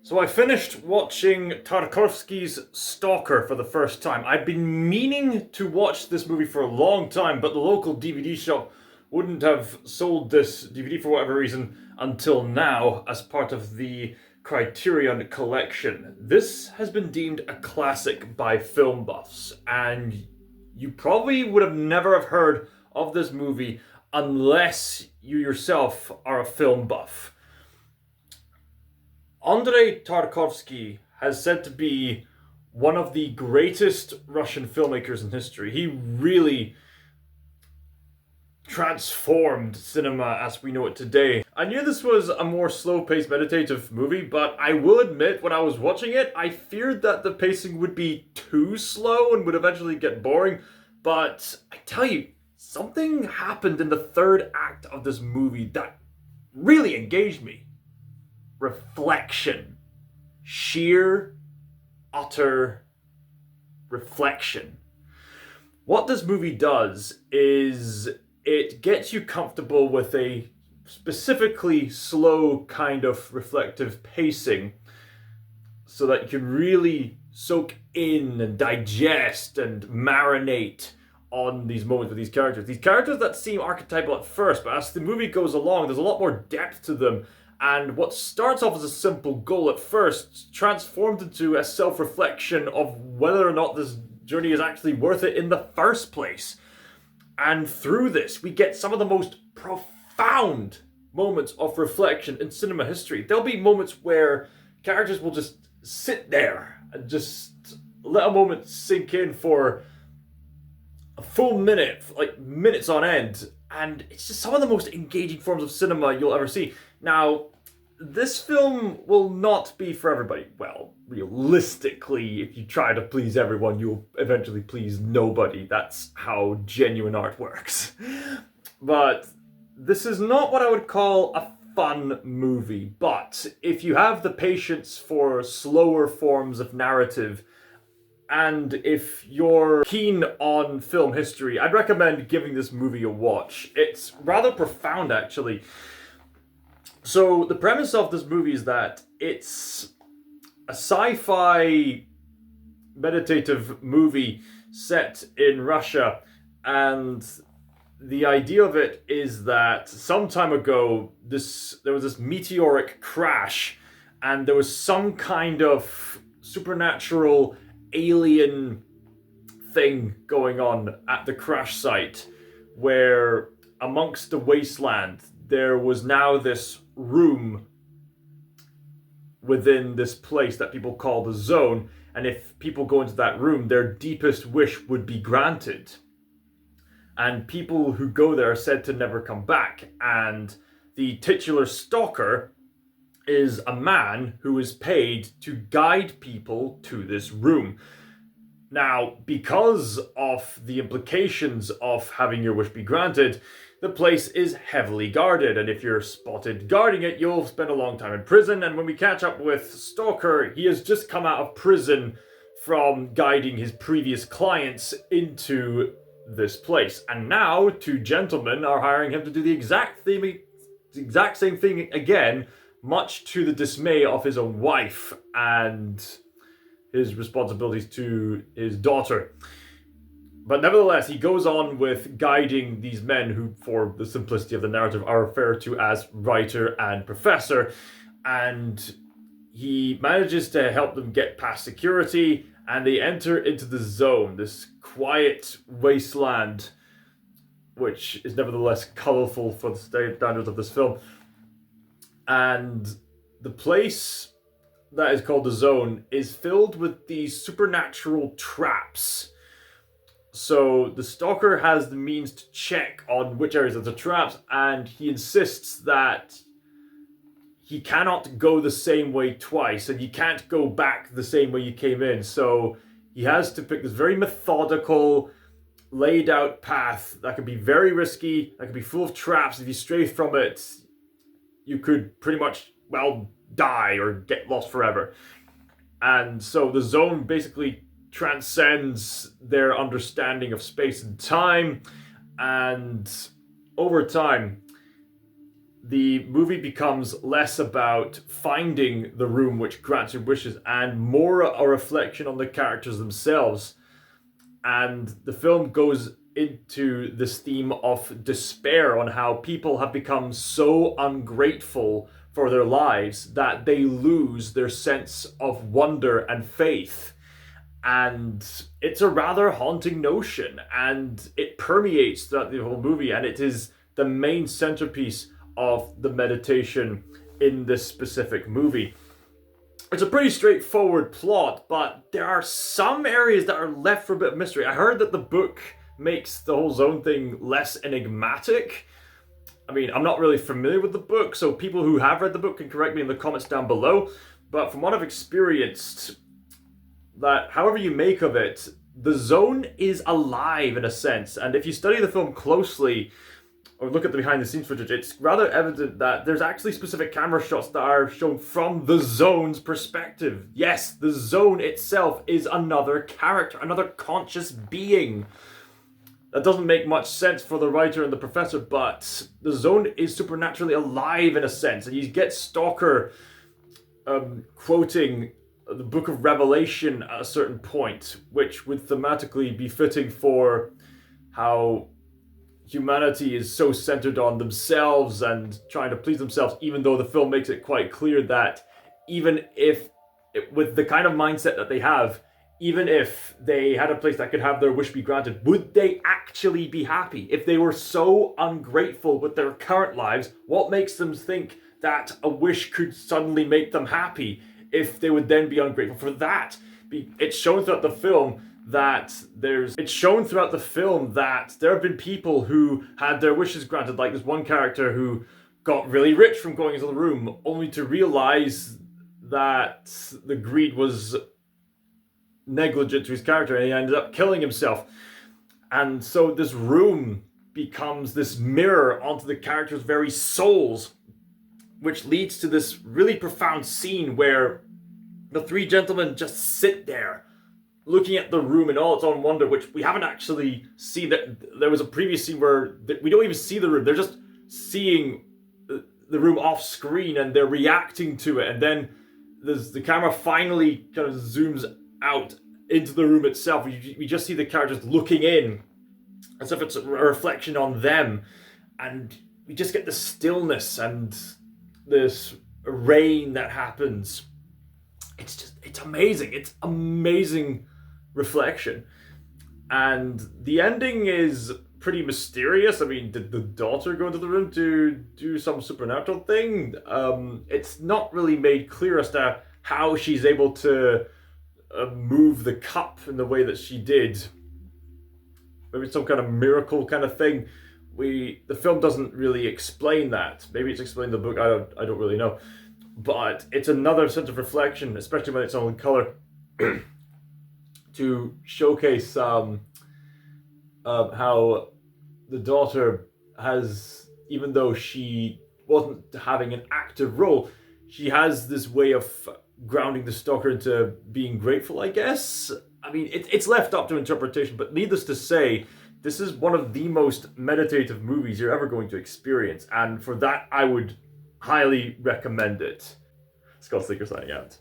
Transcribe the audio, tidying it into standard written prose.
So I finished watching Tarkovsky's Stalker for the first time. I'd been meaning to watch this movie for a long time, but the local DVD shop wouldn't have sold this DVD for whatever reason until now as part of the Criterion collection. This has been deemed a classic by film buffs, and you probably would have never have heard of this movie unless you yourself are a film buff. Andrei Tarkovsky has said to be one of the greatest Russian filmmakers in history. He really transformed cinema as we know it today. I knew this was a more slow-paced meditative movie, but I will admit when I was watching it, I feared that the pacing would be too slow and would eventually get boring. But I tell you, something happened in the third act of this movie that really engaged me. Reflection. Sheer, utter reflection. What this movie does is it gets you comfortable with a specifically slow kind of reflective pacing so that you can really soak in and digest and marinate on these moments with these characters. These characters that seem archetypal at first, but as the movie goes along, there's a lot more depth to them. And what starts off as a simple goal at first transformed into a self-reflection of whether or not this journey is actually worth it in the first place. And through this, we get some of the most profound moments of reflection in cinema history. There'll be moments where characters will just sit there and just let a moment sink in for a full minute, like minutes on end. And it's just some of the most engaging forms of cinema you'll ever see. Now, this film will not be for everybody. Well, realistically, if you try to please everyone, you'll eventually please nobody. That's how genuine art works. But this is not what I would call a fun movie. But if you have the patience for slower forms of narrative, and if you're keen on film history, I'd recommend giving this movie a watch. It's rather profound, actually. So the premise of this movie is that it's a sci-fi meditative movie set in Russia, and the idea of it is that some time ago there was this meteoric crash, and there was some kind of supernatural alien thing going on at the crash site, where amongst the wasteland there was now this room within this place that people call the zone, and if people go into that room, their deepest wish would be granted. And people who go there are said to never come back, and the titular stalker is a man who is paid to guide people to this room. Now, because of the implications of having your wish be granted, the place is heavily guarded, and if you're spotted guarding it, you'll spend a long time in prison. And when we catch up with Stalker, he has just come out of prison from guiding his previous clients into this place. And now two gentlemen are hiring him to do the exact same thing again, much to the dismay of his own wife and his responsibilities to his daughter. But nevertheless, he goes on with guiding these men who, for the simplicity of the narrative, are referred to as writer and professor. And he manages to help them get past security, and they enter into the zone, this quiet wasteland, which is nevertheless colourful for the standards of this film. And the place that is called the zone is filled with these supernatural traps. So the stalker has the means to check on which areas of the traps, and he insists that he cannot go the same way twice, and you can't go back the same way you came in. So he has to pick this very methodical, laid out path that can be very risky, that can be full of traps. If you stray from it, you could pretty much, die or get lost forever. And so the zone basically transcends their understanding of space and time, and over time the movie becomes less about finding the room which grants your wishes and more a reflection on the characters themselves. And the film goes into this theme of despair, on how people have become so ungrateful for their lives that they lose their sense of wonder and faith. And it's a rather haunting notion, and it permeates throughout the whole movie, and it is the main centerpiece of the meditation in this specific movie. It's a pretty straightforward plot, but there are some areas that are left for a bit of mystery. I heard that the book makes the whole zone thing less enigmatic. I mean, I'm not really familiar with the book, so people who have read the book can correct me in the comments down below. But from what I've experienced, that however you make of it, the zone is alive in a sense. And if you study the film closely, or look at the behind the scenes footage, it's rather evident that there's actually specific camera shots that are shown from the zone's perspective. Yes, the zone itself is another character, another conscious being. That doesn't make much sense for the writer and the professor, but the zone is supernaturally alive in a sense. And you get Stalker quoting the Book of Revelation at a certain point, which would thematically be fitting for how humanity is so centered on themselves and trying to please themselves, even though the film makes it quite clear that even if, with the kind of mindset that they have, even if they had a place that could have their wish be granted, would they actually be happy? If they were so ungrateful with their current lives, what makes them think that a wish could suddenly make them happy if they would then be ungrateful for that? It's shown throughout the film that there have been people who had their wishes granted, like this one character who got really rich from going into the room, only to realize that the greed was negligent to his character and he ended up killing himself. And so this room becomes this mirror onto the character's very souls, which leads to this really profound scene where the three gentlemen just sit there looking at the room in all its own wonder, which we haven't actually seen. That there was a previous scene where we don't even see the room. They're just seeing the room off screen and they're reacting to it. And then the camera finally kind of zooms out into the room itself. We just see the characters looking in as if it's a reflection on them. And we just get the stillness and this rain that happens. It's amazing. It's amazing reflection. And the ending is pretty mysterious. I mean, did the daughter go into the room to do some supernatural thing? It's not really made clear as to how she's able to move the cup in the way that she did. Maybe it's some kind of miracle kind of thing. The film doesn't really explain that. Maybe it's explained in the book. I don't really know. But it's another sense of reflection, especially when it's all in color, to showcase how the daughter has, even though she wasn't having an active role, she has this way of grounding the stalker into being grateful, I guess. I mean, it's left up to interpretation, but needless to say, this is one of the most meditative movies you're ever going to experience, and for that, I would highly recommend it. ScotsThinker signing out.